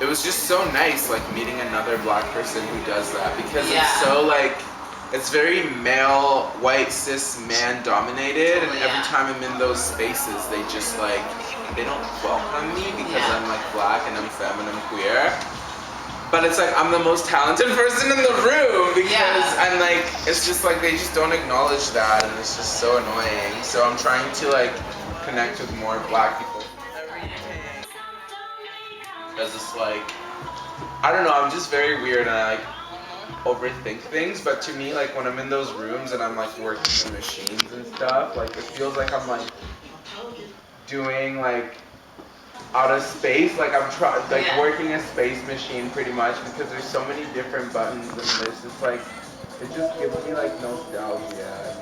it was just so nice, like meeting another black person who does that, because it's so like, it's very male, white, cis, man dominated, and every time I'm in those spaces, they just like, they don't welcome me because I'm like black and I'm femme and I'm queer. But it's like, I'm the most talented person in the room because I'm like, it's just like, they just don't acknowledge that, and it's just so annoying. So I'm trying to like connect with more black people. Because it's like, I don't know, I'm just very weird and I like overthink things, but to me, like when I'm in those rooms and I'm like working the machines and stuff, like it feels like I'm like doing like out of space, like I'm working a space machine pretty much, because there's so many different buttons and there's just like, it just gives me like nostalgia.